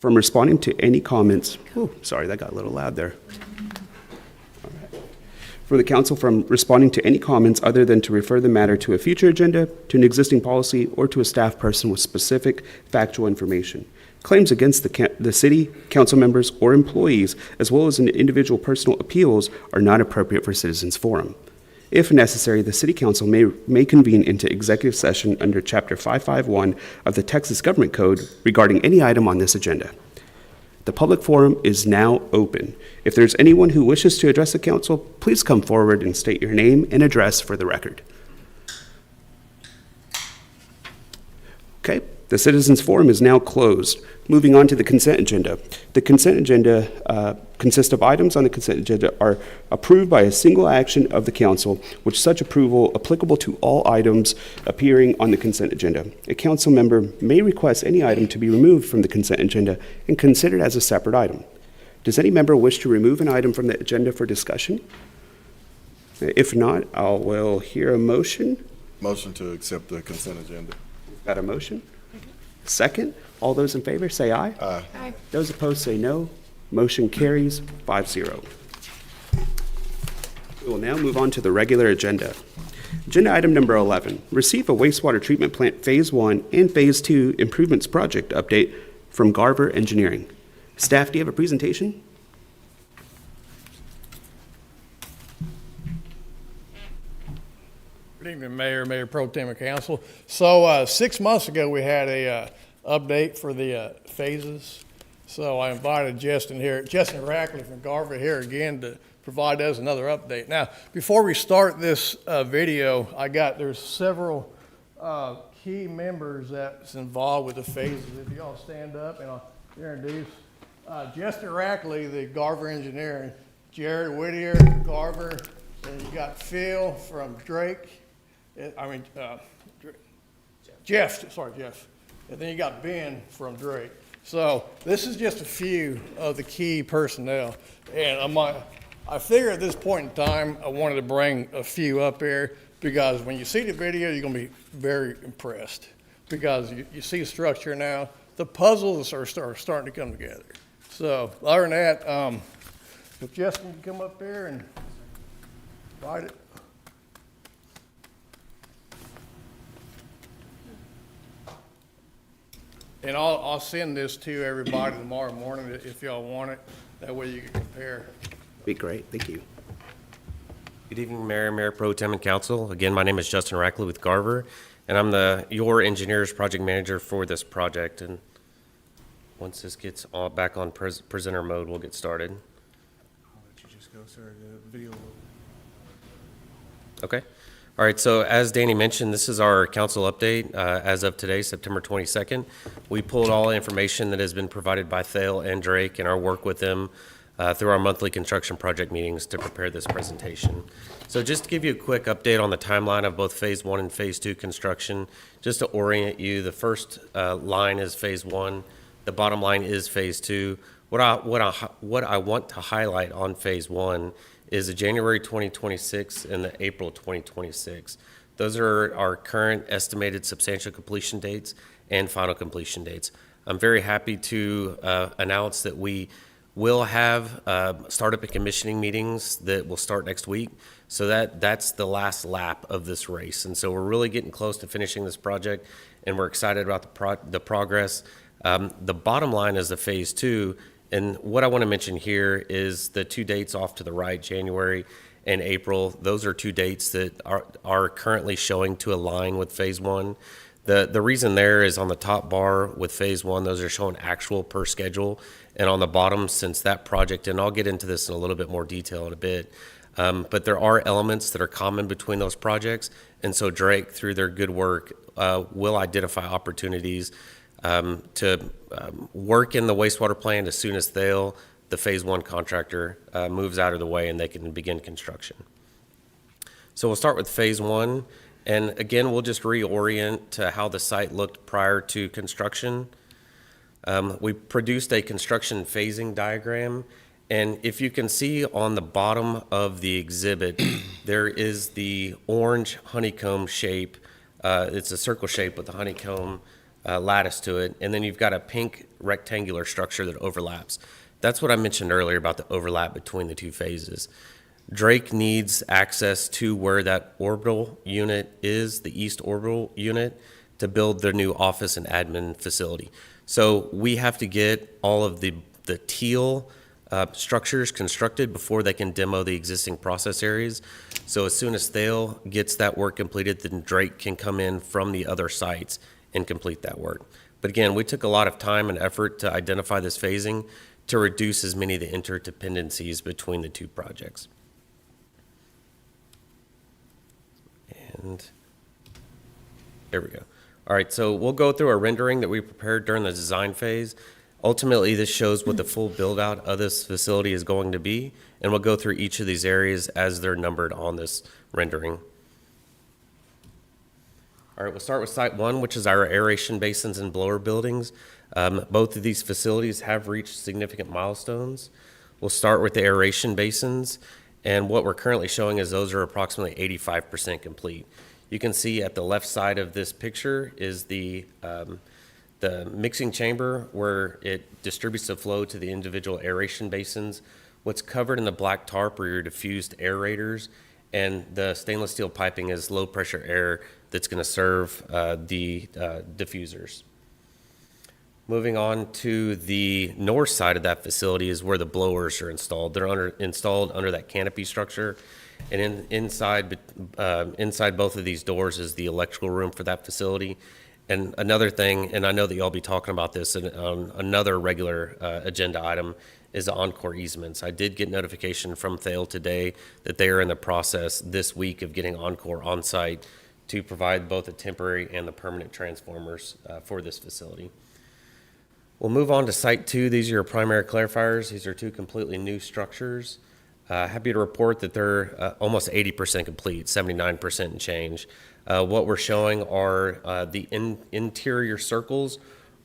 from responding to any comments. Oh, sorry, that got a little loud there. For the council from responding to any comments other than to refer the matter to a future agenda, to an existing policy, or to a staff person with specific factual information. Claims against the city, council members, or employees, as well as individual personal appeals, are not appropriate for citizens forum. If necessary, the City Council may convene into executive session under Chapter 551 of the Texas Government Code regarding any item on this agenda. The public forum is now open. If there's anyone who wishes to address the council, please come forward and state your name and address for the record. Okay, the citizens forum is now closed. Moving on to the consent agenda. The consent agenda consists of items on the consent agenda are approved by a single action of the council, which such approval applicable to all items appearing on the consent agenda. A council member may request any item to be removed from the consent agenda and considered as a separate item. Does any member wish to remove an item from the agenda for discussion? If not, I will hear a motion. Motion to accept the consent agenda. Got a motion? Second? All those in favor say aye. Aye. Aye. Those opposed say no. Motion carries 5-0. We will now move on to the regular agenda. Agenda item number 11, receive a wastewater treatment plant Phase 1 and Phase 2 improvements project update from Garver Engineering. Staff, do you have a presentation? Good evening, Mayor Pro Tem and Council. So 6 months ago, we had a update for the phases. So I invited Justin Rackley from Garver here again to provide us another update. Now, before we start this video, there's several key members that's involved with the phases. If y'all stand up and I'll introduce Justin Rackley, the Garver Engineering, Jared Whittier, Garver, and you got Phil from Drake. Jeff. And then you got Ben from Drake. So this is just a few of the key personnel. And I figure at this point in time, I wanted to bring a few up here because when you see the video, you're gonna be very impressed because you see the structure now. The puzzles are starting to come together. So other than that, if Justin can come up here and write it. And I'll send this to everybody tomorrow morning if y'all want it. That way you can compare. Be great, thank you. Good evening, Mayor Pro Tem and Council. Again, my name is Justin Rackley with Garver, and I'm your engineers project manager for this project. And once this gets all back on presenter mode, we'll get started. I'll let you just go, sir. The video. Okay. All right, so as Danny mentioned, this is our council update as of today, September 22nd. We pulled all information that has been provided by Thale and Drake and our work with them through our monthly construction project meetings to prepare this presentation. So just to give you a quick update on the timeline of both Phase 1 and Phase 2 construction, just to orient you, the first line is Phase 1, the bottom line is Phase 2. What I want to highlight on Phase 1 is the January 2026 and the April 2026. Those are our current estimated substantial completion dates and final completion dates. I'm very happy to announce that we will have startup and commissioning meetings that will start next week. So that's the last lap of this race. And so we're really getting close to finishing this project, and we're excited about the progress. The bottom line is the Phase 2. And what I want to mention here is the two dates off to the right, January and April. Those are two dates that are currently showing to align with Phase 1. The reason there is on the top bar with Phase 1, those are showing actual per schedule. And on the bottom, since that project, and I'll get into this in a little bit more detail in a bit, but there are elements that are common between those projects. And so Drake, through their good work, will identify opportunities to work in the wastewater plant as soon as the Phase 1 contractor moves out of the way and they can begin construction. So we'll start with Phase 1. And again, we'll just reorient to how the site looked prior to construction. We produced a construction phasing diagram. And if you can see on the bottom of the exhibit, there is the orange honeycomb shape. It's a circle shape with the honeycomb lattice to it, and then you've got a pink rectangular structure that overlaps. That's what I mentioned earlier about the overlap between the two phases. Drake needs access to where that orbital unit is, the east orbital unit, to build their new office and admin facility. So we have to get all of the teal structures constructed before they can demo the existing process areas. So as soon as Thale gets that work completed, then Drake can come in from the other sites and complete that work. But again, we took a lot of time and effort to identify this phasing to reduce as many of the interdependencies between the two projects. And there we go. All right, so we'll go through a rendering that we prepared during the design phase. Ultimately, this shows what the full build-out of this facility is going to be, and we'll go through each of these areas as they're numbered on this rendering. All right, we'll start with Site 1, which is our aeration basins and blower buildings. Both of these facilities have reached significant milestones. We'll start with the aeration basins, and what we're currently showing is those are approximately 85% complete. You can see at the left side of this picture is the mixing chamber where it distributes the flow to the individual aeration basins. What's covered in the black tarp are your diffused aerators, and the stainless steel piping is low pressure air that's going to serve the diffusers. Moving on to the north side of that facility is where the blowers are installed. They're installed under that canopy structure. And inside both of these doors is the electrical room for that facility. And another thing, and I know that y'all be talking about this, and another regular agenda item is the Encore easements. I did get notification from Thale today that they are in the process this week of getting Encore on site to provide both the temporary and the permanent transformers for this facility. We'll move on to Site 2. These are your primary clarifiers. These are two completely new structures. Happy to report that they're almost 80% complete, 79% and change. What we're showing are the interior circles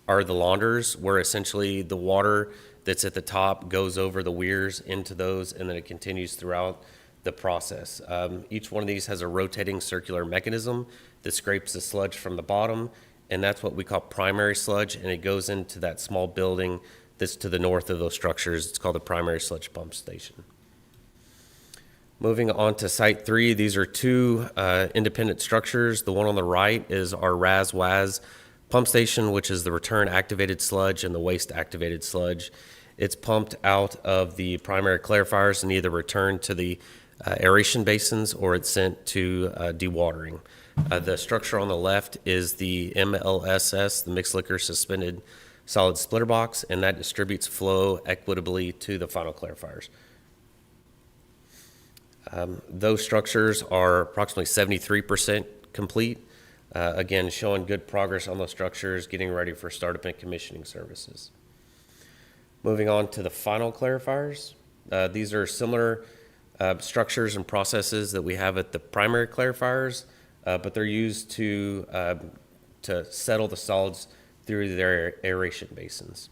are the launders, where essentially the water that's at the top goes over the weirs into those, and then it continues throughout the process. Each one of these has a rotating circular mechanism that scrapes the sludge from the bottom, and that's what we call primary sludge, and it goes into that small building that's to the north of those structures. It's called the primary sludge pump station. Moving on to Site 3, these are two independent structures. The one on the right is our RAS-WAS pump station, which is the return activated sludge and the waste activated sludge. It's pumped out of the primary clarifiers and either returned to the aeration basins or it's sent to dewatering. The structure on the left is the MLSS, the mixed liquor suspended solid splitter box, and that distributes flow equitably to the final clarifiers. Those structures are approximately 73% complete. Again, showing good progress on those structures, getting ready for startup and commissioning services. Moving on to the final clarifiers. These are similar structures and processes that we have at the primary clarifiers, but they're used to settle the solids through their aeration basins.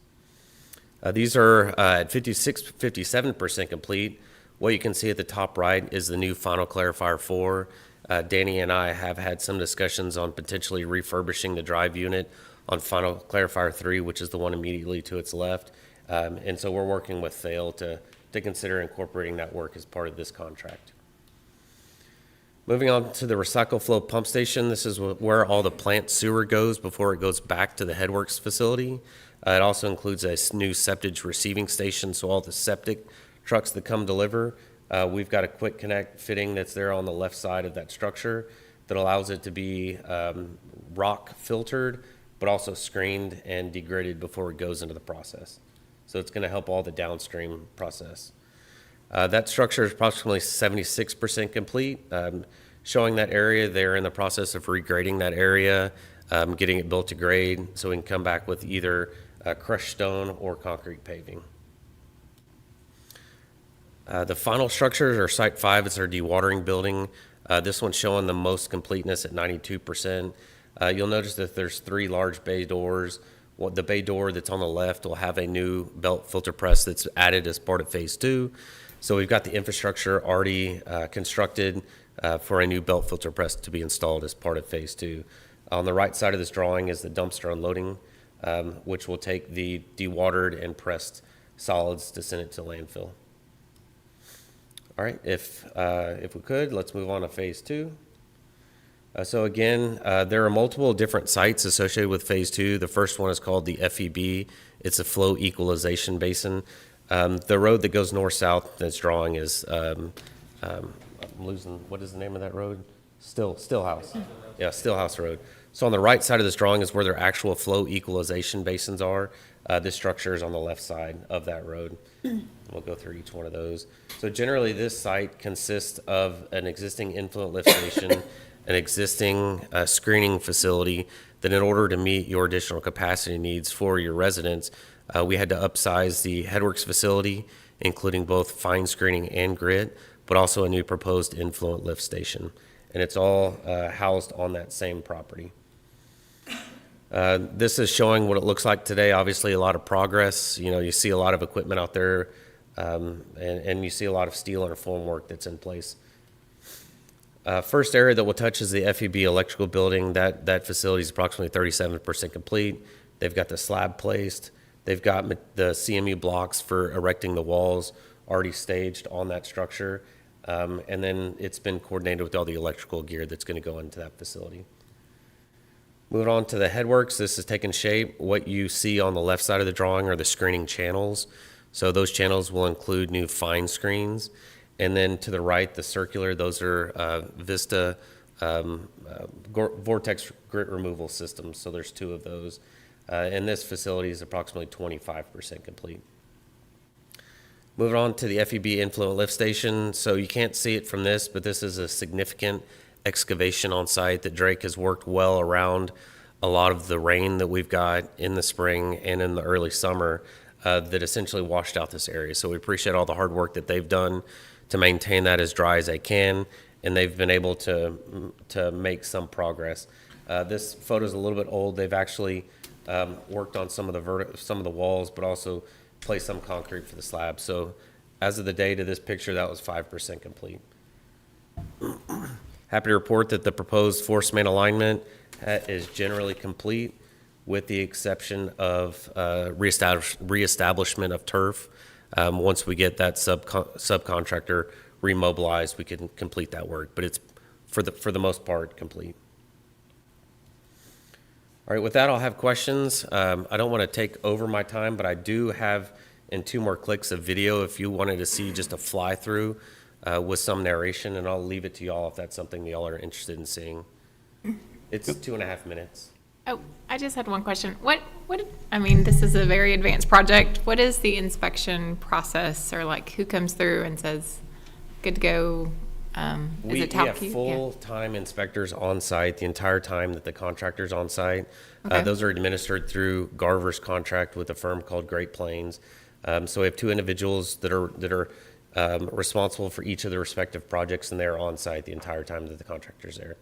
These are at 57% complete. What you can see at the top right is the new Final Clarifier 4. Danny and I have had some discussions on potentially refurbishing the drive unit on Final Clarifier 3, which is the one immediately to its left. And so we're working with Thale to consider incorporating that work as part of this contract. Moving on to the recycle flow pump station, this is where all the plant sewer goes before it goes back to the headworks facility. It also includes a new septic receiving station, so all the septic trucks that come deliver, we've got a quick connect fitting that's there on the left side of that structure that allows it to be rock filtered, but also screened and degraded before it goes into the process. So it's going to help all the downstream process. That structure is approximately 76% complete. Showing that area, they're in the process of regrading that area, getting it built to grade so we can come back with either crushed stone or concrete paving. The final structures are Site 5. It's our dewatering building. This one's showing the most completeness at 92%. You'll notice that there's 3 large bay doors. The bay door that's on the left will have a new belt filter press that's added as part of Phase 2. So we've got the infrastructure already constructed for a new belt filter press to be installed as part of Phase 2. On the right side of this drawing is the dumpster unloading, which will take the dewatered and pressed solids to send it to landfill. All right, if we could, let's move on to phase 2. So again, there are multiple different sites associated with phase 2. The first one is called the FEB. It's a flow equalization basin. The road that goes north-south in this drawing is, I'm losing, what is the name of that road? Stillhouse. Yeah, Stillhouse Road. So on the right side of this drawing is where their actual flow equalization basins are. This structure is on the left side of that road. We'll go through each one of those. So generally, this site consists of an existing influent lift station, an existing screening facility, that in order to meet your additional capacity needs for your residents, we had to upsize the Headworks facility, including both fine screening and grit, but also a new proposed influent lift station. And it's all housed on that same property. This is showing what it looks like today. Obviously, a lot of progress. You know, you see a lot of equipment out there, and you see a lot of steel and formwork that's in place. First area that we'll touch is the FEB electrical building. That facility is approximately 37% complete. They've got the slab placed. They've got the CMU blocks for erecting the walls already staged on that structure. And then it's been coordinated with all the electrical gear that's going to go into that facility. Moving on to the headworks, this is taking shape. What you see on the left side of the drawing are the screening channels. So those channels will include new fine screens. And then to the right, the circular, those are Vista vortex grit removal systems. So there's 2 of those. And this facility is approximately 25% complete. Moving on to the FEB influent lift station. So you can't see it from this, but this is a significant excavation on site that Drake has worked well around a lot of the rain that we've got in the spring and in the early summer that essentially washed out this area. So we appreciate all the hard work that they've done to maintain that as dry as they can, and they've been able to make some progress. This photo is a little bit old. They've actually worked on some of the walls, but also placed some concrete for the slab. So as of the date of this picture, that was 5% complete. Happy to report that the proposed force main alignment is generally complete, with the exception of reestablishment of turf. Once we get that subcontractor remobilized, we can complete that work, but it's for the most part complete. All right, with that, I'll have questions. I don't want to take over my time, but I do have in 2 more clicks of video if you wanted to see just a fly through with some narration, and I'll leave it to y'all if that's something y'all are interested in seeing. It's 2.5 minutes. Oh, I just had one question. I mean, this is a very advanced project. What is the inspection process, or like who comes through and says, good to go? We Is it have Tauke? Yeah. full-time inspectors on site the entire time that the contractor's on site. Okay. Those are administered through Garver's contract with a firm called Great Plains. So we have 2 individuals that are responsible for each of the respective projects, and they're on site the entire time that the contractor's there.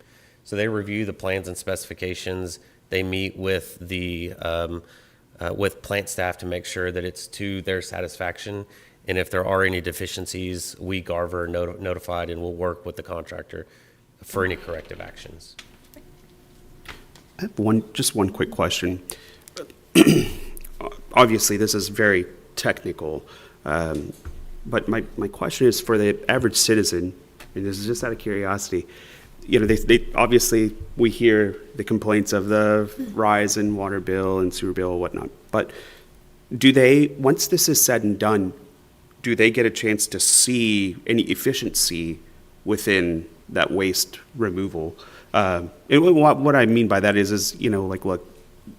So they review the plans and specifications. They meet with with plant staff to make sure that it's to their satisfaction. And if there are any deficiencies, we, Garver, are notified, and we'll work with the contractor for any corrective actions. I have just one quick question. Obviously, this is very technical, but my question is for the average citizen, and this is just out of curiosity. You know, they obviously, we hear the complaints of the rise in water bill and sewer bill and whatnot, but do they, once this is said and done, do they get a chance to see any efficiency within that waste removal? And what I mean by that is, you know, like, look,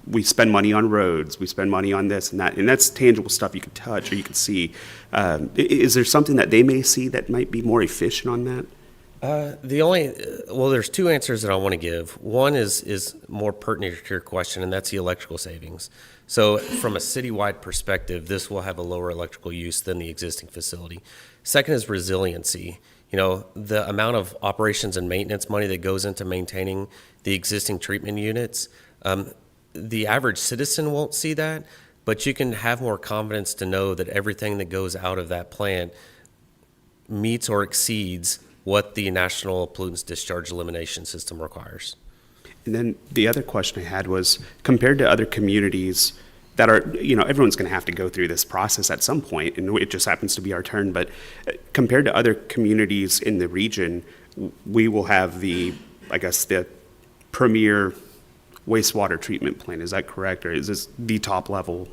we spend money on roads, we spend money on this and that, and that's tangible stuff you can touch or you can see. Is there something that they may see that might be more efficient on that? There's 2 answers that I want to give. One is more pertinent to your question, and that's the electrical savings. So from a citywide perspective, this will have a lower electrical use than the existing facility. Second is resiliency. You know, the amount of operations and maintenance money that goes into maintaining the existing treatment units, the average citizen won't see that, but you can have more confidence to know that everything that goes out of that plant meets or exceeds what the National Pollutants Discharge Elimination System requires. And then the other question I had was, compared to other communities that are, everyone's going to have to go through this process at some point, and it just happens to be our turn, but compared to other communities in the region, we will have the premier wastewater treatment plant. Is that correct, or is this the top level?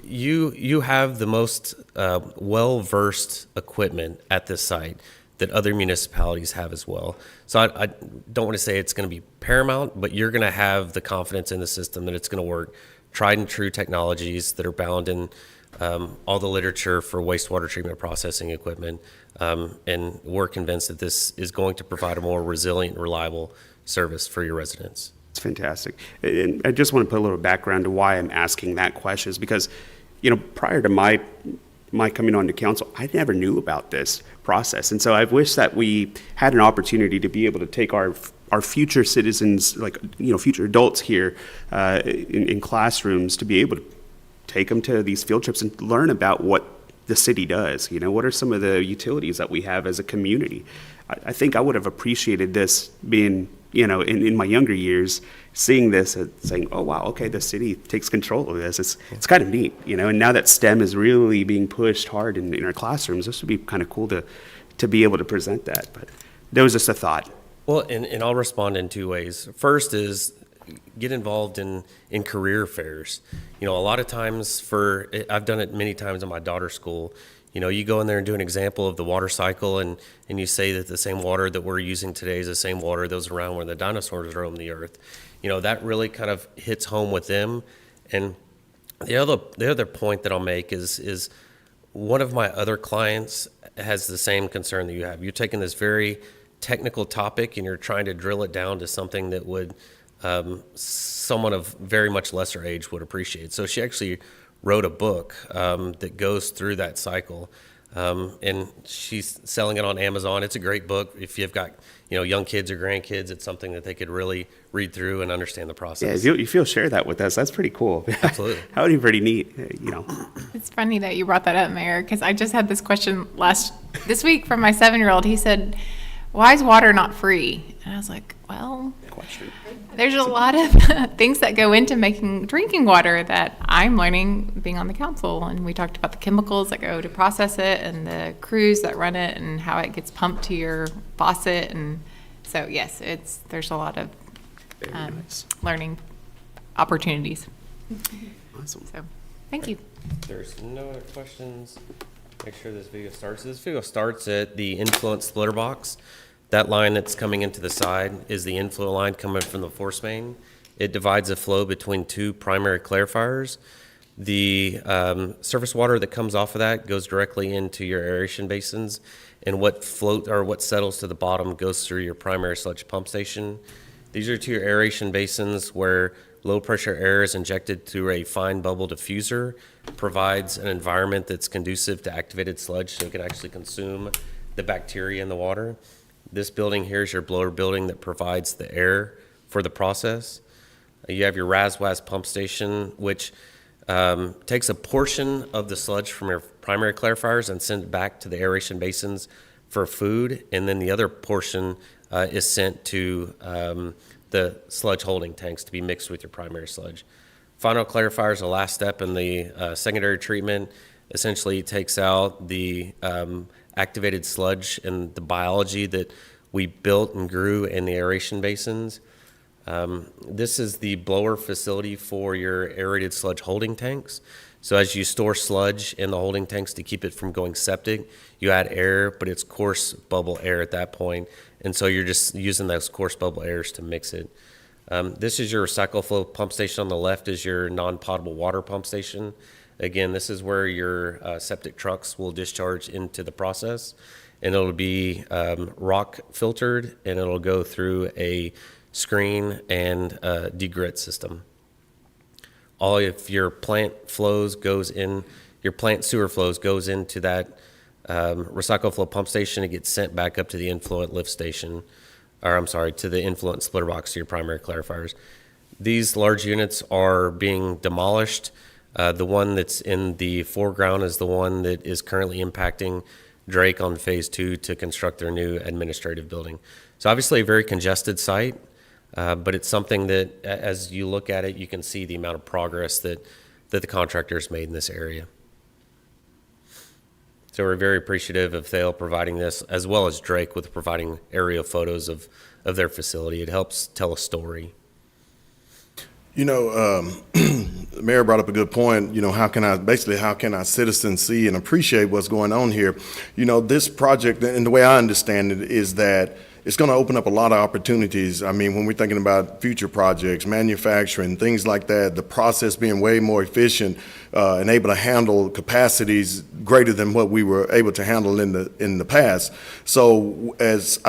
You have the most well-versed equipment at this site that other municipalities have as well. So I don't want to say it's going to be paramount, but you're going to have the confidence in the system that it's going to work. Tried and true technologies that are bound in all the literature for wastewater treatment processing equipment. And we're convinced that this is going to provide a more resilient, reliable service for your residents. It's fantastic. And I just want to put a little background to why I'm asking that question is because, prior to my coming on to council, I never knew about this process. And so I wish that we had an opportunity to be able to take our future citizens, future adults here in classrooms, to be able to take them to these field trips and learn about what the city does. What are some of the utilities that we have as a community? I think I would have appreciated this being, in my younger years, seeing this and saying, oh, wow, okay, the city takes control of this. It's kind of neat, and now that STEM is really being pushed hard in our classrooms, this would be kind of cool to be able to present that. But that was just a thought. Well, and I'll respond in two ways. First is get involved in career fairs. A lot of times I've done it many times in my daughter's school. You go in there and do an example of the water cycle and you say that the same water that we're using today is the same water that was around when the dinosaurs roamed the earth. That really kind of hits home with them. And the other point that I'll make is one of my other clients has the same concern that you have. You're taking this very technical topic and you're trying to drill it down to something that would someone of very much lesser age would appreciate. So she actually wrote a book that goes through that cycle, and she's selling it on Amazon. It's a great book. If you've got young kids or grandkids, it's something that they could really read through and understand the process. Yeah, if you'll share that with us, that's pretty cool. Absolutely. That would be pretty neat, It's funny that you brought that up, Mayor, because I just had this question this week from my 7-year-old. He said, why is water not free? And I was like, well, there's a lot of things that go into making drinking water that I'm learning being on the council. And we talked about the chemicals that go to process it and the crews that run it and how it gets pumped to your faucet. And so, yes, there's a lot of learning opportunities. Awesome. So, thank you. There's no other questions. Make sure this video starts. This video starts at the influent splitter box. That line that's coming into the side is the influent line coming from the force main. It divides the flow between two primary clarifiers. The surface water that comes off of that goes directly into your aeration basins, and what settles to the bottom goes through your primary sludge pump station. These are two aeration basins where low pressure air is injected through a fine bubble diffuser, provides an environment that's conducive to activated sludge so it can actually consume the bacteria in the water. This building here is your blower building that provides the air for the process. You have your RASWAS pump station, which takes a portion of the sludge from your primary clarifiers and sends it back to the aeration basins for food, and then the other portion is sent to the sludge holding tanks to be mixed with your primary sludge. Final clarifier is the last step in the secondary treatment. Essentially takes out the activated sludge and the biology that we built and grew in the aeration basins. This is the blower facility for your aerated sludge holding tanks. So as you store sludge in the holding tanks to keep it from going septic, you add air, but it's coarse bubble air at that point. And so you're just using those coarse bubble airs to mix it. This is your recycle flow pump station. On the left is your non-potable water pump station. Again, this is where your septic trucks will discharge into the process, and it'll be rock filtered, and it'll go through a screen and degrit system. All of your plant flows goes in, your plant sewer flows goes into that recycle flow pump station. It gets sent back up to the influent lift station, to the influent splitter box to your primary clarifiers. These large units are being demolished. The one that's in the foreground is the one that is currently impacting Drake on phase 2 to construct their new administrative building. So obviously a very congested site. But it's something that, as you look at it, you can see the amount of progress that the contractors made in this area. So we're very appreciative of Thale providing this, as well as Drake with providing aerial photos of their facility. It helps tell a story. You know, the mayor brought up a good point. You know, how can our citizens see and appreciate what's going on here? You know, this project, and the way I understand it, is that it's going to open up a lot of opportunities. I mean, when we're thinking about future projects, manufacturing, things like that, the process being way more efficient and able to handle capacities greater than what we were able to handle in the past. So as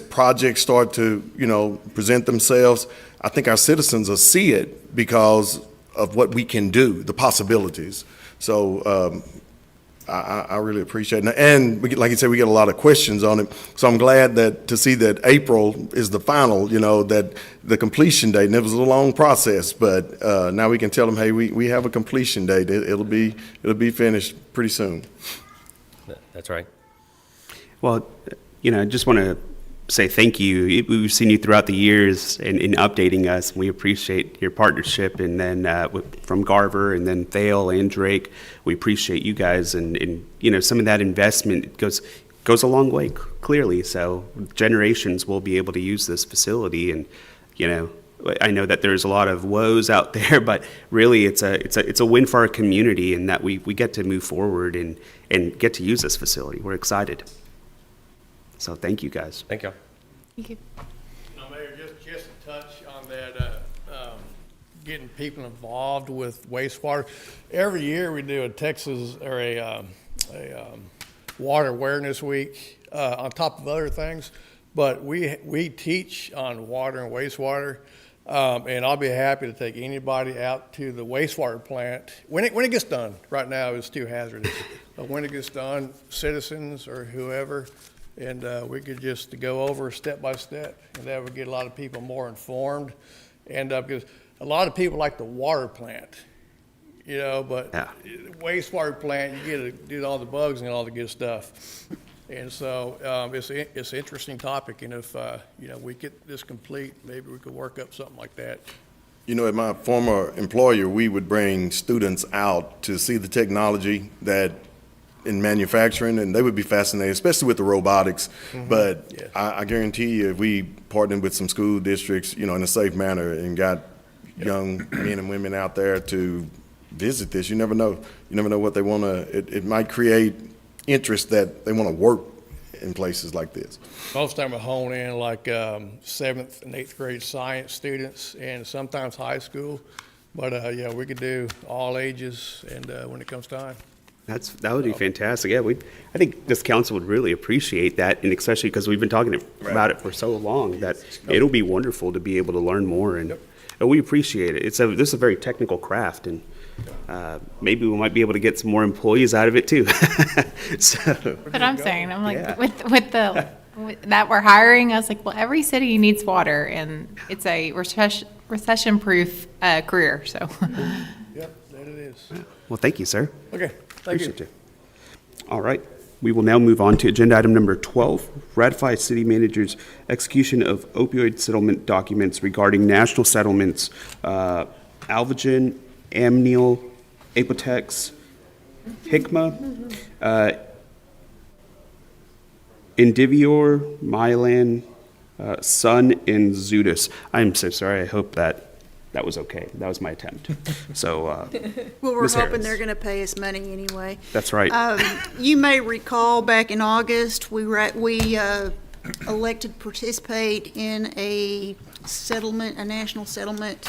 projects start to, you know, present themselves, I think our citizens will see it because of what we can do, the possibilities. So I really appreciate it. And like you said, we get a lot of questions on it. So I'm glad to see that April is the final, you know, that the completion date. And it was a long process, but now we can tell them, hey, we have a completion date. It'll be finished pretty soon. That's right. Well, you know, I just want to say thank you. We've seen you throughout the years in updating us. We appreciate your partnership, and then from Garver and then Thale and Drake, we appreciate you guys, and you know, some of that investment goes a long way, clearly. So generations will be able to use this facility, and you know, I know that there's a lot of woes out there, but really it's a win for our community, in that we get to move forward and get to use this facility. We're excited. So thank you, guys. Thank you. Thank you. Now, Mayor, just to touch on that, getting people involved with wastewater. Every year we do a Texas or a water awareness week on top of other things, but we teach on water and wastewater, and I'll be happy to take anybody out to the wastewater plant when it gets done. Right now it's too hazardous, but when it gets done, citizens or whoever. And we could just go over step by step, and that would get a lot of people more informed. And because a lot of people like the water plant, you know, but Yeah. wastewater plant, you get to do all the bugs and all the good stuff. And so it's an interesting topic, and if you know, we get this complete, maybe we could work up something like that. You know, at my former employer, we would bring students out to see the technology that in manufacturing, and they would be fascinated, especially with the robotics. But Yes. I guarantee you, if we partnered with some school districts, you know, in a safe manner, and got young men and women out there to visit this, you never know. You never know what they want to. It might create interest that they want to work in places like this. Most of the time we hone in like 7th and 8th grade science students, and sometimes high school. But yeah, we could do all ages, and when it comes time. That would be fantastic. Yeah, I think this council would really appreciate that, and especially because we've been talking about it for so long, that it'll be wonderful to be able to learn more, and we appreciate it. This is a very technical craft, and maybe we might be able to get some more employees out of it too. So, But I'm saying, I'm like, Yeah. with that we're hiring, I was like, well, every city needs water, and it's a recession-proof career, so. Yep, that it is. well, thank you, sir. Okay, thank you. Appreciate you. All right. We will now move on to agenda item number 12, ratify city manager's execution of opioid settlement documents regarding national settlements, Alvogen, Amneal, Apotex, Hikma, Indivior, Mylan, Sun, and Zudis. I'm so sorry. I hope that was okay. That was my attempt. So, Well, we're Ms. hoping Harris. they're going to pay us money anyway. that's right. You may recall back in August, we elected to participate in a settlement, a national settlement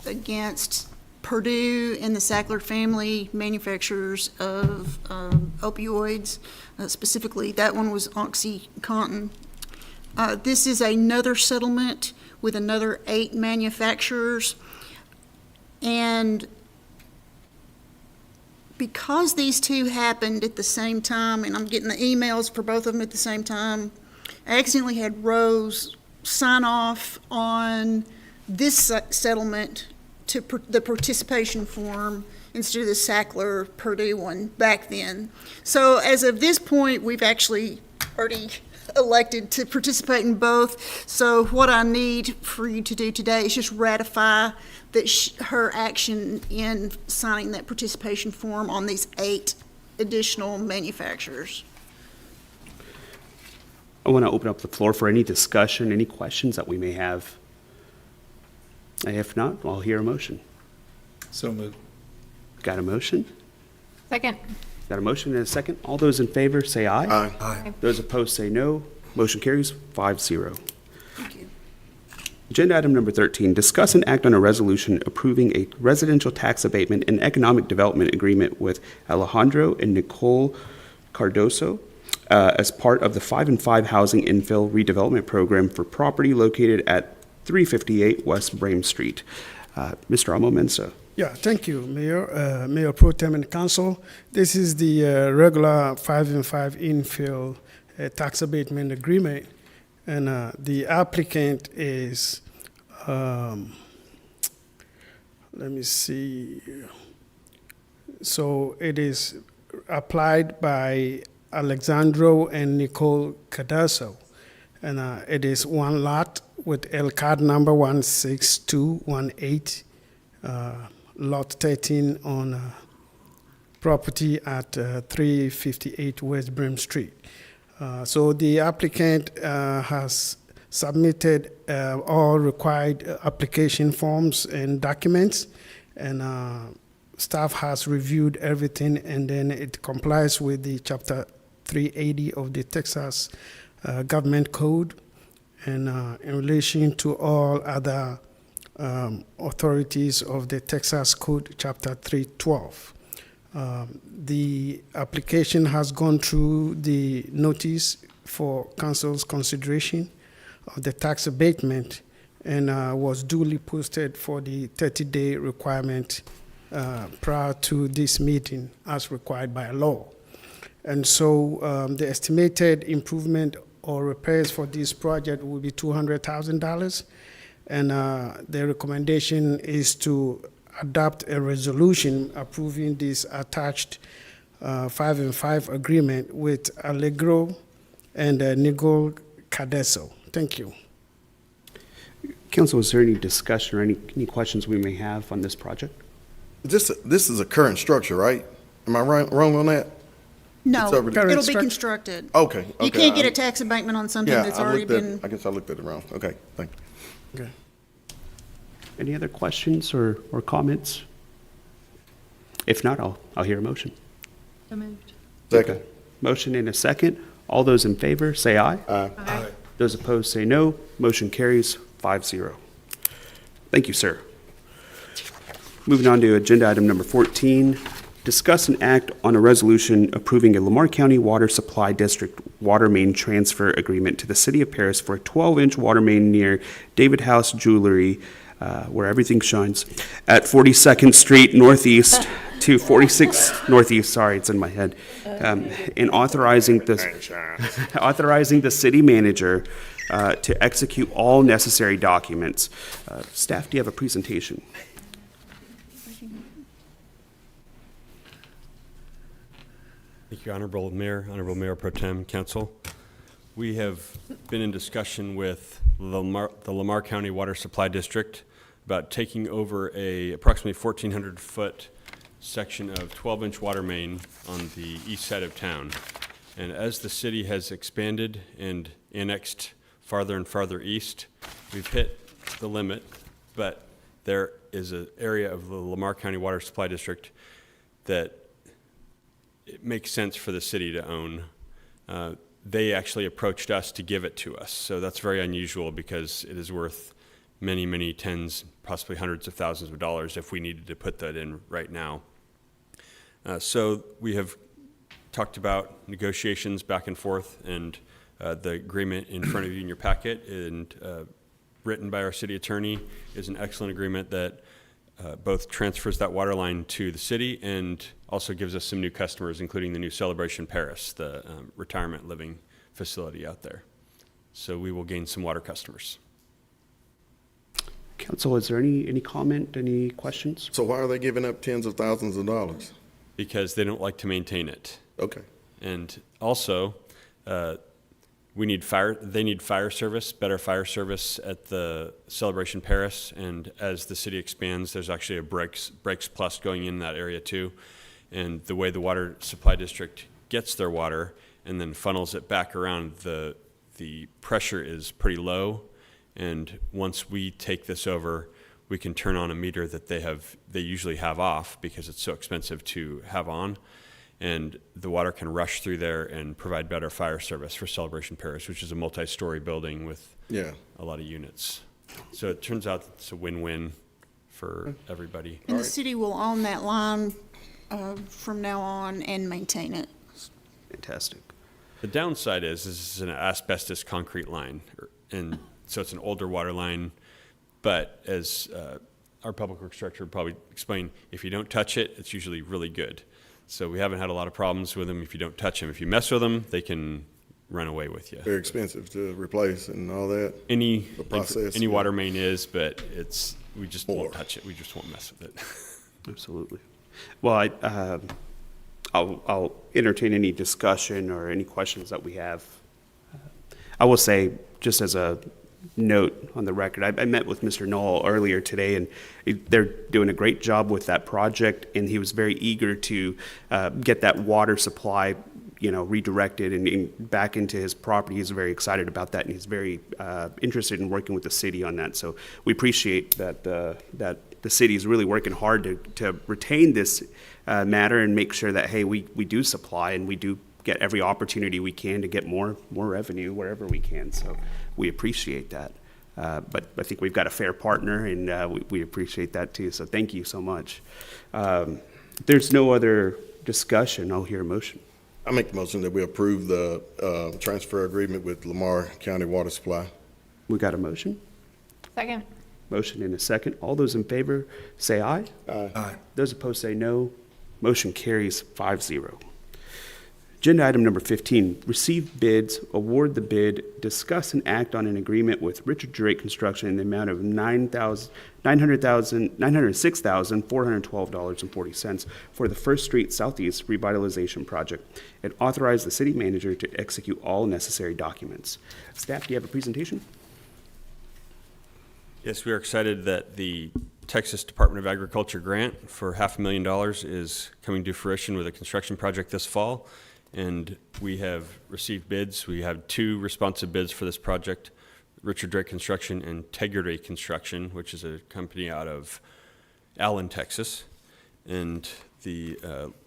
against Purdue and the Sackler family, manufacturers of opioids. Specifically, that one was OxyContin. This is another settlement with another 8 manufacturers. And because these two happened at the same time, and I'm getting the emails for both of them at the same time, I accidentally had Rose sign off on this settlement to the participation form instead of the Sackler Purdue one back then. So as of this point, we've actually already elected to participate in both. So what I need for you to do today is just ratify that her action in signing that participation form on these 8 additional manufacturers. I want to open up the floor for any discussion, any questions that we may have. If not, I'll hear a motion. So moved. Got a motion? Second. Got a motion and a second. All those in favor say aye. Aye. Aye. Those opposed say no. Motion carries 5-0. Thank you. Agenda item number 13, discuss and act on a resolution approving a residential tax abatement and economic development agreement with Alejandro and Nicole Cardoso as part of the 5 and 5 Housing Infill Redevelopment Program for property located at 358 West Brame Street. Mr. Amo Mensa. Yeah, thank you, Mayor, Mayor Pro Tem and Council. This is the regular 5 and 5 infill tax abatement agreement, and the applicant is, let me see. So it is applied by Alexandro and Nicole Cardoso, and it is one lot with LCAD number 16218. Lot 13 on property at 358 West Brim Street. So the applicant has submitted all required application forms and documents, and staff has reviewed everything, and then it complies with the Chapter 380 of the Texas Government Code, and in relation to all other authorities of the Texas Code, Chapter 312. The application has gone through the notice for council's consideration of the tax abatement and was duly posted for the 30-day requirement prior to this meeting as required by law. And so the estimated improvement or repairs for this project will be $200,000. And the recommendation is to adopt a resolution approving this attached 5 and 5 agreement with Allegro and Nicole Cardoso. Thank you. Council, is there any discussion or any questions we may have on this project? This is a current structure, right? Am I wrong on that? No, It's already- it'll be constructed. Okay. You okay, can't get I- a tax abatement on something Yeah, that's I already looked at, been. I guess I looked at it wrong. Okay, thank you. Okay. Any other questions or comments? If not, I'll hear a motion. Second. Motion and a second. All those in favor, say aye. Aye. Those opposed, say no. Motion carries 5-0. Thank you, sir. Moving on to agenda item number 14, discuss and act on a resolution approving a Lamar County Water Supply District water main transfer agreement to the City of Paris for a 12-inch water main near David House Jewelry, where everything shines, at 42nd Street Northeast to 46 Northeast, sorry, it's in my head, and authorizing the city manager to execute all necessary documents. Staff, do you have a presentation? Thank you, Honorable Mayor Pro Tem, Council. We have been in discussion with the Lamar County Water Supply District about taking over a approximately 1,400-foot section of 12-inch water main on the east side of town. And as the city has expanded and annexed farther and farther east, we've hit the limit, but there is an area of the Lamar County Water Supply District that it makes sense for the city to own. They actually approached us to give it to us, so that's very unusual because it is worth many, many tens, possibly hundreds of thousands of dollars if we needed to put that in right now. So we have talked about negotiations back and forth, and the agreement in front of you in your packet and written by our city attorney is an excellent agreement that both transfers that water line to the city and also gives us some new customers, including the new Celebration Paris, the retirement living facility out there. So we will gain some water customers. Council, is there any comment, any questions? So why are they giving up tens of thousands of dollars? Because they don't like to maintain it. Okay. And also, they need fire service, better fire service at the Celebration Paris. And as the city expands, there's actually a Breaks Plus going in that area too. And the way the water supply district gets their water and then funnels it back around, the pressure is pretty low. And once we take this over, we can turn on a meter that they usually have off because it's so expensive to have on. And the water can rush through there and provide better fire service for Celebration Paris, which is a multi-story building with a lot of units. So it turns out it's a win-win for everybody. And the city will own that line from now on and maintain it. Fantastic. The downside is this is an asbestos concrete line, and so it's an older water line. But as our public works director would probably explain, if you don't touch it, it's usually really good. So we haven't had a lot of problems with them if you don't touch them. If you mess with them, they can run away with you. Very expensive to replace and all that. Any process, any yeah. water main is, but we just More. won't touch it. We just won't mess with it. Absolutely. Well, I'll entertain any discussion or any questions that we have. I will say, just as a note on the record, I met with Mr. Knoll earlier today, and they're doing a great job with that project, and he was very eager to get that water supply, redirected and back into his property. He's very excited about that, and he's very interested in working with the city on that. So we appreciate that the city is really working hard to retain this matter and make sure that, hey, we do supply and we do get every opportunity we can to get more revenue wherever we can. So we appreciate that. But I think we've got a fair partner, and we appreciate that too. So thank you so much. If there's no other discussion, I'll hear a motion. I make the motion that we approve the transfer agreement with Lamar County Water Supply. We got a motion? Second. Motion and a second. All those in favor say aye. Aye. Those opposed say no. Motion carries 5-0. Agenda item number 15, receive bids, award the bid, discuss and act on an agreement with Richard Drake Construction in the amount of $906,412.40 for the First Street Southeast Revitalization Project, and authorize the city manager to execute all necessary documents. Staff, do you have a presentation? Yes, we are excited that the Texas Department of Agriculture grant for $500,000 is coming to fruition with a construction project this fall. And we have received bids. We have 2 responsive bids for this project, Richard Drake Construction and Integrity Construction, which is a company out of Allen, Texas. And the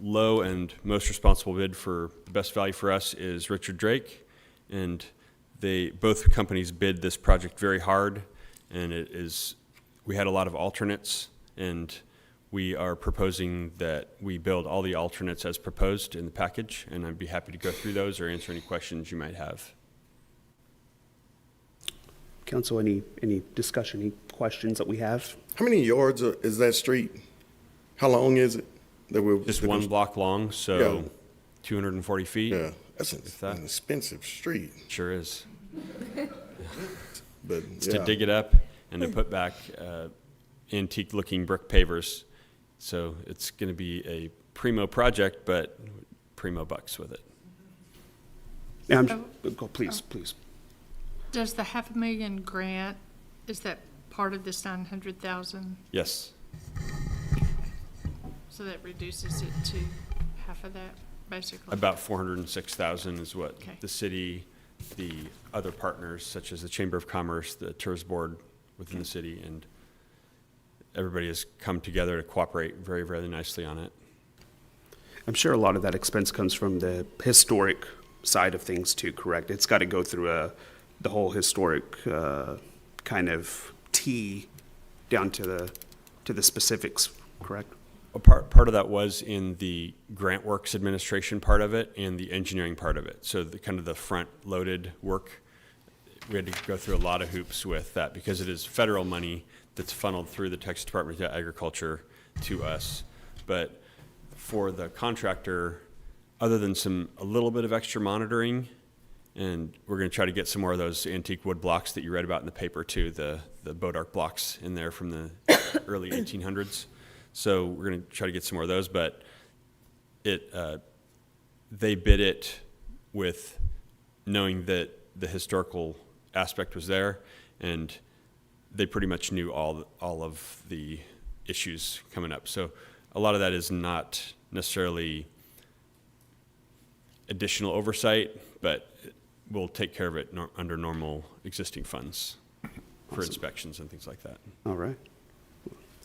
low and most responsible bid for the best value for us is Richard Drake. And both companies bid this project very hard. And we had a lot of alternates, and we are proposing that we build all the alternates as proposed in the package, and I'd be happy to go through those or answer any questions you might have. Council, any discussion, any questions that we have? How many yards is that street? How long is it? Just one block long, so Yeah. 240 feet. Yeah, that's that. an expensive street, Sure is. but It's yeah. to dig it up and to put back antique-looking brick pavers. So it's going to be a primo project, but primo bucks with it. Please. Does the $500,000 grant, is that part of this 900,000? Yes. So that reduces it to half of that, basically? About 406,000 is what Okay. the city, the other partners, such as the Chamber of Commerce, the Tourist Board within the city, and everybody has come together to cooperate very, very nicely on it. I'm sure a lot of that expense comes from the historic side of things too, correct? It's got to go through the whole historic kind of T down to the specifics, correct? A part of that was in the Grant Works administration part of it and the engineering part of it. So the kind of the front-loaded work, we had to go through a lot of hoops with that because it is federal money that's funneled through the Texas Department of Agriculture to us. But for the contractor, other than a little bit of extra monitoring, and we're going to try to get some more of those antique wood blocks that you read about in the paper too, the Bodark blocks in there from the early 1800s. So we're going to try to get some more of those, but they bid it with knowing that the historical aspect was there, and they pretty much knew all of the issues coming up. So a lot of that is not necessarily additional oversight, but we'll take care of it under normal existing funds for inspections and things like that. All right.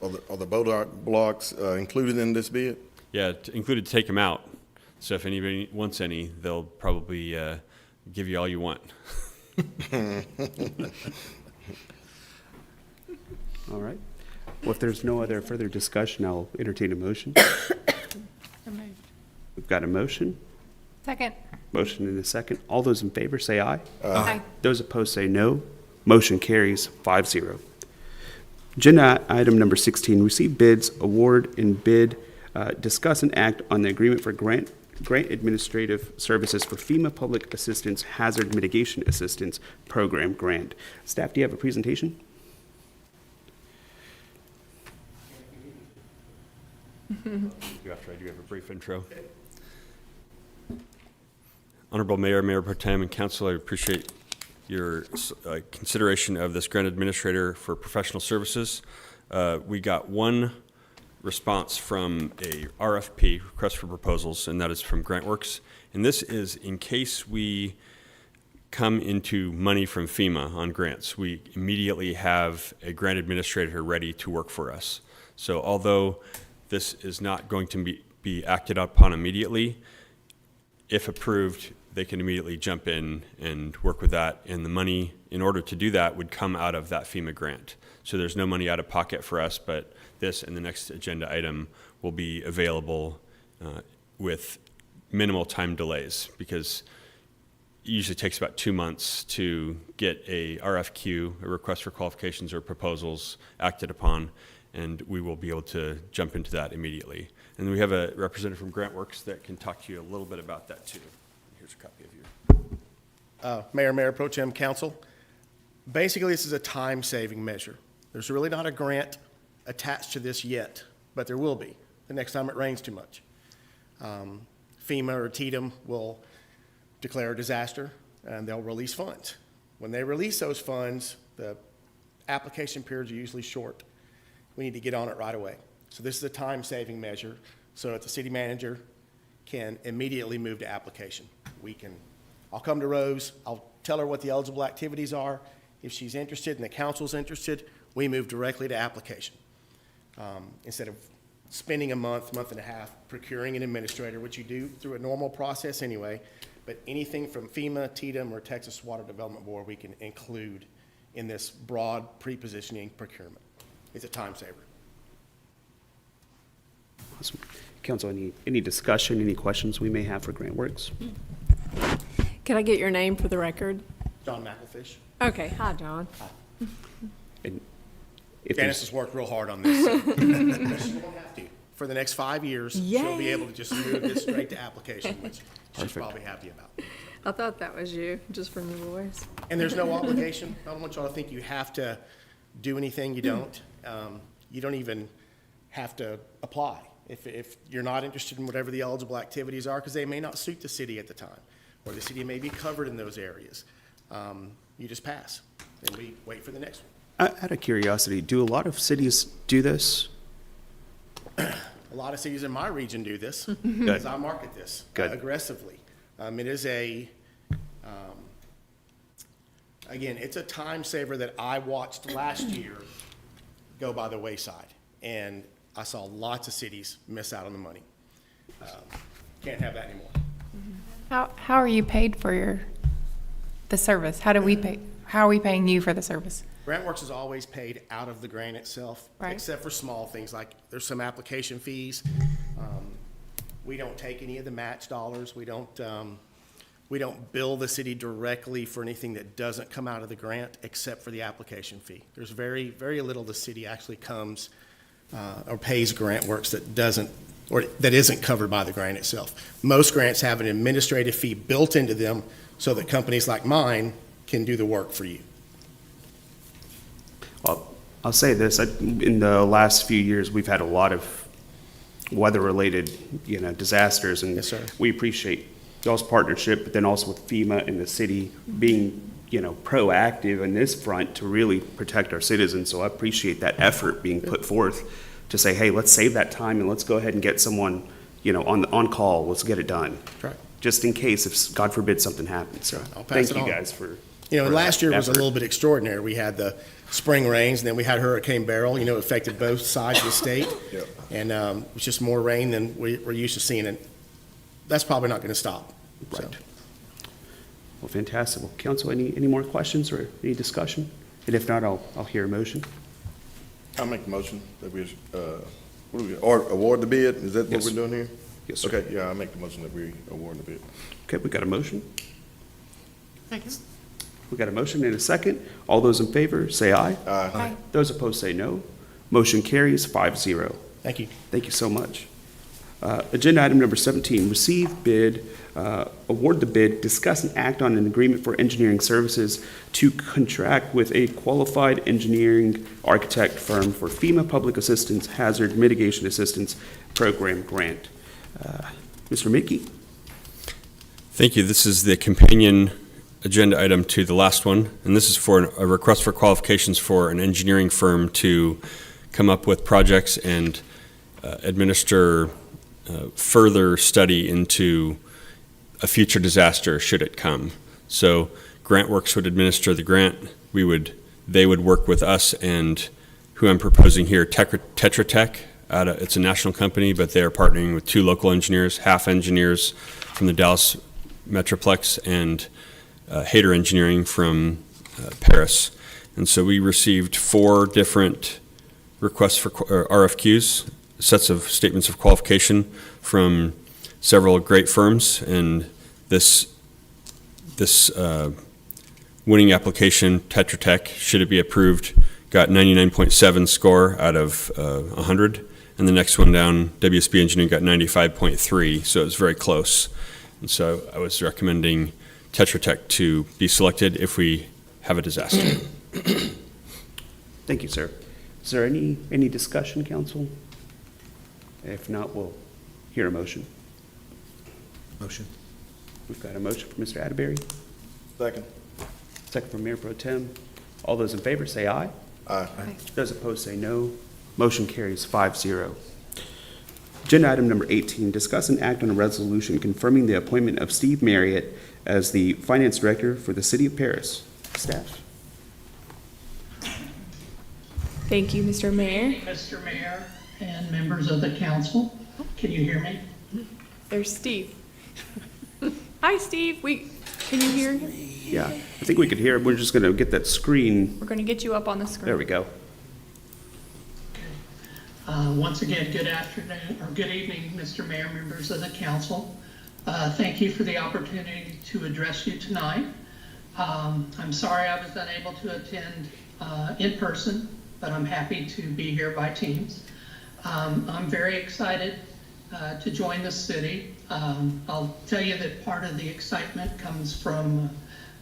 Are the boat blocks included in this bid? Yeah, included to take them out. So if anybody wants any, they'll probably give you all you want. All right. Well, if there's no other further discussion, I'll entertain a motion. So moved. We've got a motion. Second. Motion and a second. All those in favor say aye. Aye. Those opposed say no. Motion carries 5-0. Agenda item number 16, receive bids, award, and bid, discuss and act on the agreement for grant administrative services for FEMA Public Assistance Hazard Mitigation Assistance Program grant. Staff, do you have a presentation? After I do have a brief intro. Honorable Mayor, Mayor Pro Tem, and Council, I appreciate your consideration of this grant administrator for professional services. We got one response from a RFP, request for proposals, and that is from GrantWorks. And this is in case we come into money from FEMA on grants, we immediately have a grant administrator ready to work for us. So although this is not going to be acted upon immediately, if approved, they can immediately jump in and work with that. And the money, in order to do that, would come out of that FEMA grant. So there's no money out of pocket for us, but this and the next agenda item will be available with minimal time delays, because it usually takes about 2 months to get a RFQ, a request for qualifications or proposals, acted upon, and we will be able to jump into that immediately. And we have a representative from GrantWorks that can talk to you a little bit about that too. Here's a copy of your. Mayor Pro Tem, Council. Basically, this is a time-saving measure. There's really not a grant attached to this yet, but there will be the next time it rains too much. FEMA or TDM will declare a disaster, and they'll release funds. When they release those funds, the application periods are usually short. We need to get on it right away. So this is a time-saving measure so that the city manager can immediately move to application. I'll come to Rose, I'll tell her what the eligible activities are. If she's interested and the council's interested, we move directly to application. Instead of spending a month and a half procuring an administrator, which you do through a normal process anyway, but anything from FEMA, TDM, or Texas Water Development Board, we can include in this broad pre-positioning procurement. It's a time saver. Awesome. Council, any discussion, any questions we may have for GrantWorks? Can I get your name for the record? John McElfish. Okay, hi, John. And if Janice has worked real hard on this. So. She won't have to. For the next 5 years, she'll be Yay. able to just move this straight to application, which she's Perfect. probably happy about. I thought that was you, just from your voice. And there's no obligation. I don't want y'all to think you have to do anything. You don't. You don't even have to apply if you're not interested in whatever the eligible activities are, because they may not suit the city at the time, or the city may be covered in those areas. You just pass, and we wait for the next one. Out of curiosity, do a lot of cities do this? A lot of cities in my region do this, because I market this Good. aggressively. It is again, it's a time saver that I watched last year go by the wayside, and I saw lots of cities miss out on the money. Can't have that anymore. How are you paid for the service? How are we paying you for the service? GrantWorks is always paid out of the grant itself, Right. except for small things like there's some application fees. We don't take any of the match dollars. We don't bill the city directly for anything that doesn't come out of the grant, except for the application fee. There's very, very little the city actually comes or pays GrantWorks that isn't covered by the grant itself. Most grants have an administrative fee built into them so that companies like mine can do the work for you. Well, I'll say this, in the last few years, we've had a lot of weather-related, disasters, and Yes, sir. we appreciate y'all's partnership, but then also with FEMA and the city being, proactive in this front to really protect our citizens. So I appreciate that effort being put forth to say, hey, let's save that time and let's go ahead and get someone, on call. Let's get it done. Right. Just in case if, God forbid, something happens. So I'll pass thank it you on. guys for. And for last year that was a effort. little bit extraordinary. We had the spring rains, and then we had Hurricane Beryl, it affected both sides of the state. Yep. And it was just more rain than we're used to seeing, and that's probably not going to stop. So, Right. Well, fantastic. Well, council, any more questions or any discussion? And if not, I'll hear a motion. I'll make the motion that we, or award the bid. Is that what Yes. we're doing here? Yes, sir. Okay, yeah, I'll make the motion that we award the bid. Okay, we got a motion. Second. We got a motion and a second. All those in favor, say aye. Aye. Those opposed, say no. Motion carries 5-0. thank you. Thank you so much. Agenda item number 17, receive bid, award the bid, discuss and act on an agreement for engineering services to contract with a qualified engineering architect firm for FEMA Public Assistance Hazard Mitigation Assistance Program grant. Mr. Mickey? Thank you. This is the companion agenda item to the last one, and this is for a request for qualifications for an engineering firm to come up with projects and administer further study into a future disaster should it come. So GrantWorks would administer the grant. They would work with us and who I'm proposing here, Tetra Tech. It's a national company, but they are partnering with 2 local engineers, half engineers from the Dallas Metroplex and Hayter Engineering from Paris. And so we received 4 different requests for RFQs, sets of statements of qualification from several great firms, and this winning application, Tetra Tech, should it be approved, got 99.7 score out of 100, and the next one down, WSB Engineering, got 95.3, so it was very close. And so I was recommending Tetra Tech to be selected if we have a disaster. Thank you, sir. Is there any discussion, council? If not, we'll hear a motion. Motion. We've got a motion from Mr. Atterbury, Second. second from Mayor Pro Tem. All those in favor say aye. Aye. Those opposed say no. Motion carries 5-0. Agenda item number 18, discuss and act on a resolution confirming the appointment of Steve Marriott as the Finance Director for the City of Paris. Staff. Thank you, Mr. Mayor. Mr. Mayor and members of the council, can you hear me? There's Steve. Hi, Steve. Can you hear him? Yeah, I think we could hear, we're just going to get that screen. We're going to get you up on the screen. There we go. Once again, good afternoon, or good evening, Mr. Mayor, members of the council. Thank you for the opportunity to address you tonight. I'm sorry I was unable to attend in person, but I'm happy to be here by Teams. I'm very excited to join the city. I'll tell you that part of the excitement comes from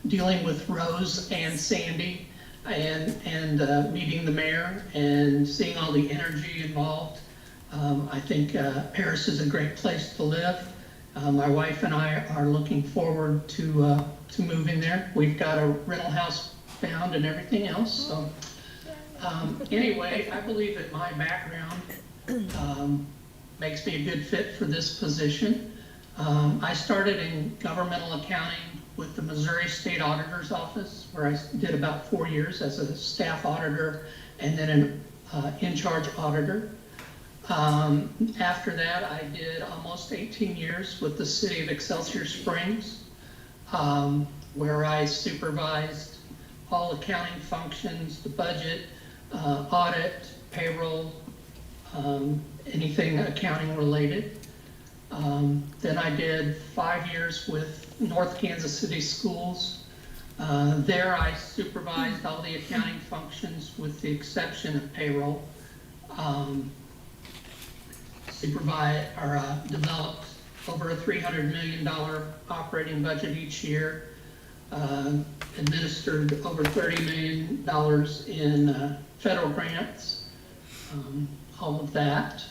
dealing with Rose and Sandy and meeting the mayor and seeing all the energy involved. I think Paris is a great place to live. My wife and I are looking forward to moving there. We've got a rental house found and everything else. So anyway, I believe that my background makes me a good fit for this position. I started in governmental accounting with the Missouri State Auditor's Office, where I did about 4 years as a staff auditor and then an in-charge auditor. After that, I did almost 18 years with the city of Excelsior Springs, where I supervised all accounting functions, the budget, audit, payroll, anything accounting related. Then I did 5 years with North Kansas City Schools. There I supervised all the accounting functions with the exception of payroll. Developed over a $300 million operating budget each year, administered over $30 million in federal grants, all of that.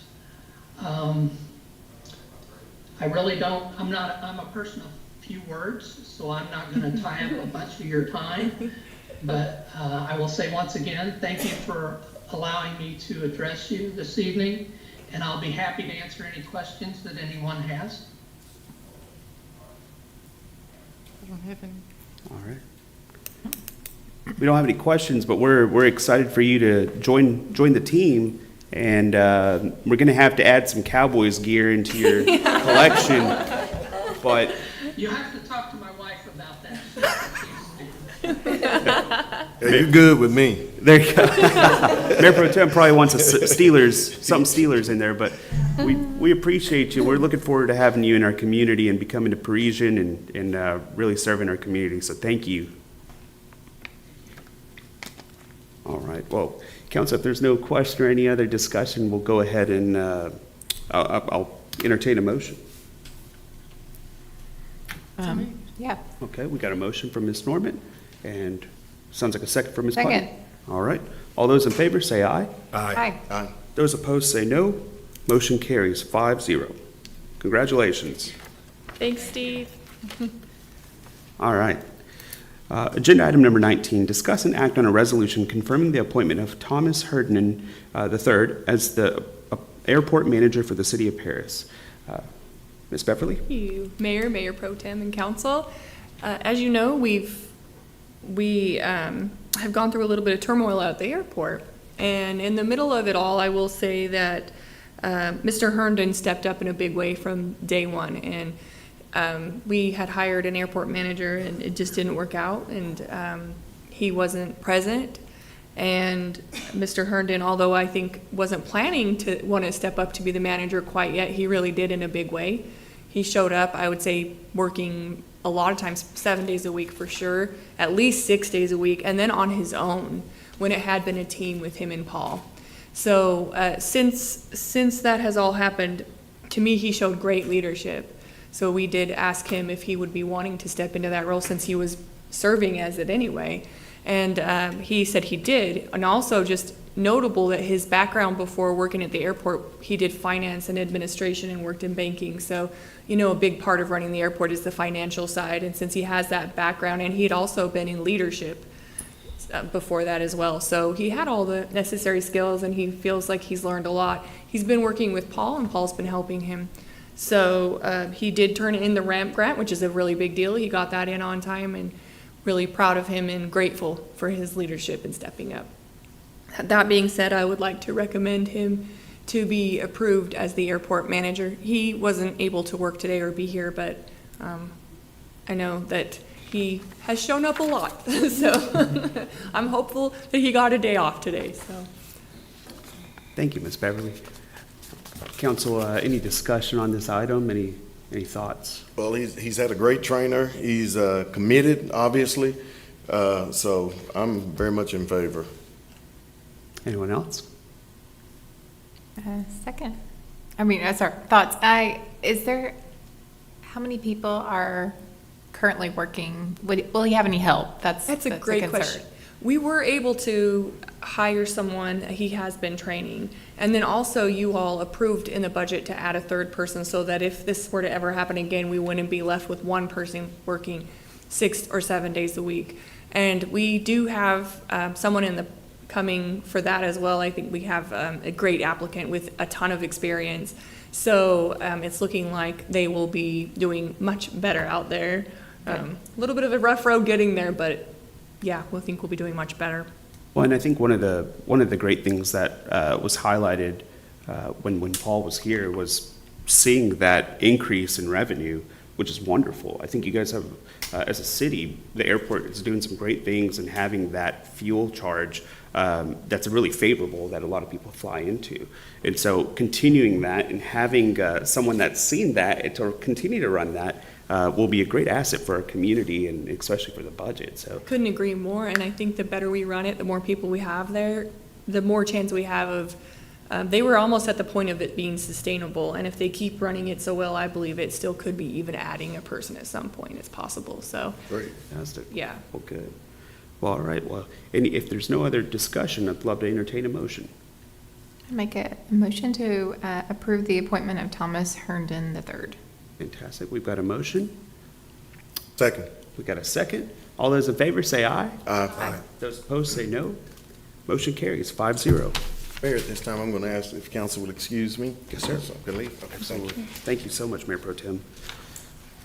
really don't, I'm a person of few words, so I'm not going to tie up a bunch of your time. But I will say once again, thank you for allowing me to address you this evening, and I'll be happy to answer any questions that anyone has. I don't have any. All right. We don't have any questions, but we're excited for you to join the team, and we're going to have to add some Cowboys gear into your collection. But You have to talk to my wife about that. Yeah, you're good with me. there you go. Mayor Pro Tem probably wants some Steelers in there, but we appreciate you. We're looking forward to having you in our community and becoming a Parisian and really serving our community. So thank you. All right. Well, Council, if there's no question or any other discussion, we'll go ahead and I'll entertain a motion. Yeah. Okay, we got a motion from Ms. Norman, and sounds like a second from Ms. Putnam. Second. All right. All those in favor say aye. Hi. Aye. Those opposed say no. Motion carries 5-0. Congratulations. Thanks, Steve. All right. Agenda item number 19, discuss and act on a resolution confirming the appointment of Thomas Herndon III as the airport manager for the city of Paris. Ms. Beverly? Thank you, Mayor Pro Tem, and Council. As you know, we have gone through a little bit of turmoil at the airport. And in the middle of it all, I will say that Mr. Herndon stepped up in a big way from day one. And we had hired an airport manager, and it just didn't work out. And he wasn't present. And Mr. Herndon, although I think wasn't planning to want to step up to be the manager quite yet, he really did in a big way. He showed up, I would say, working a lot of times 7 days a week for sure, at least 6 days a week, and then on his own when it had been a team with him and Paul. So since that has all happened, to me, he showed great leadership. So we did ask him if he would be wanting to step into that role since he was serving as it anyway. And he said he did. And also just notable that his background before working at the airport, he did finance and administration and worked in banking. So, you know, a big part of running the airport is the financial side. And since he has that background, and he had also been in leadership before that as well. So he had all the necessary skills, and he feels like he's learned a lot. He's been working with Paul, and Paul's been helping him. So he did turn in the RAMP grant, which is a really big deal. He got that in on time, and really proud of him and grateful for his leadership in stepping up. That being said, I would like to recommend him to be approved as the airport manager. He wasn't able to work today or be here, but I know that he has shown up a lot. So I'm hopeful that he got a day off today. So. Thank you, Ms. Beverly. Council, any discussion on this item? Any thoughts? Well, he's had a great trainer. He's committed, obviously. So I'm very much in favor. Anyone else? Second. Sorry, thoughts. How many people are currently working? Will he have any help? That's a great concern. question. We were able to hire someone, he has been training. And then also you all approved in the budget to add a third person so that if this were to ever happen again, we wouldn't be left with one person working 6 or 7 days a week. And we do have someone coming for that as well. I think we have a great applicant with a ton of experience. So it's looking like they will be doing much better out there. A little bit of a rough road getting there, but yeah, we'll be doing much better. Well, and I think one of the great things that was highlighted when Paul was here was seeing that increase in revenue, which is wonderful. I think you guys have, as a city, the airport is doing some great things, and having that fuel charge that's really favorable that a lot of people fly into. And so continuing that and having someone that's seen that and to continue to run that will be a great asset for our community and especially for the budget. So couldn't agree more. And I think the better we run it, the more people we have there, the more chance we have of, they were almost at the point of it being sustainable. And if they keep running it so well, I believe it still could be even adding a person at some point. It's possible. So great. Fantastic. Yeah. Well, good. Well, all right. Well, if there's no other discussion, I'd love to entertain a motion. I'd make a motion to approve the appointment of Thomas Herndon III. Fantastic. We've got a motion. Second. We've got a second. All those in favor say aye. Aye. Those opposed say no. Motion carries 5-0. Mayor, at this time, I'm going to ask if council will excuse me. Yes, sir. So I can leave. Okay, thank you. Thank you so much, Mayor Pro Tem.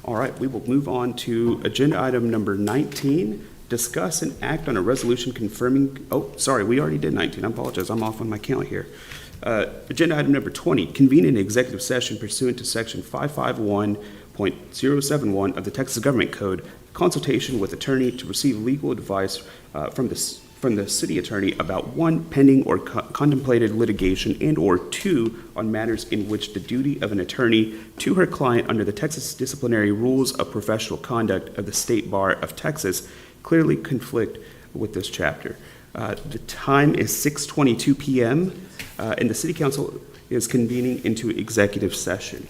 All right, we will move on to agenda item number 19, discuss and act on a resolution confirming, oh, sorry, we already did 19. I apologize. I'm off on my count here. Agenda item number 20, convene an executive session pursuant to section 551.071 of the Texas Government Code, consultation with attorney to receive legal advice from the city attorney about 1, pending or contemplated litigation, and/or 2, on matters in which the duty of an attorney to her client under the Texas Disciplinary Rules of Professional Conduct of the State Bar of Texas clearly conflict with this chapter. The time is 6:22 p.m., and the city council is convening into executive session.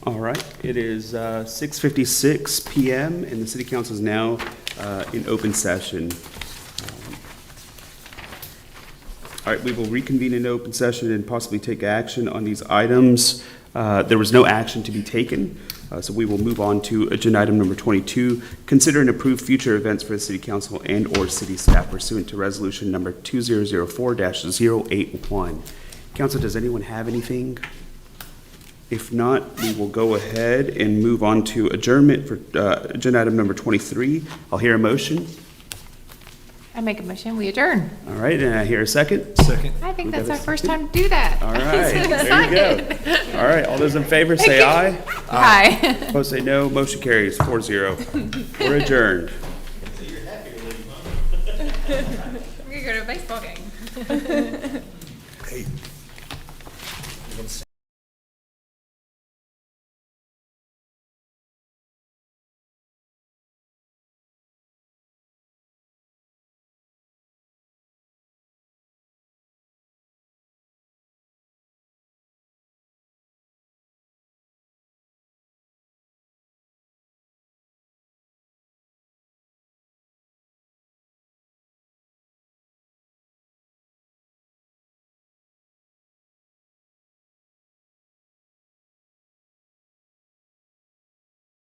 All right, it is 6:56 PM, and the city council is now in open session. All right, we will reconvene in open session and possibly take action on these items. There was no action to be taken, so we will move on to agenda item number 22. Consider and approve future events for the city council and/or city staff pursuant to resolution number 2004-081. Council, does anyone have anything? If not, we will go ahead and move on to adjournment for agenda item number 23. I'll hear a motion. I make a motion, we adjourn. All right, and I hear a second. Second. I think We that's got our a first time to do that. All I'm right, so there you go. excited. All right, all those in favor say aye. Hi. Opposed say no. Motion carries 4-0. We're adjourned. I'm gonna go to a baseball game. Hey,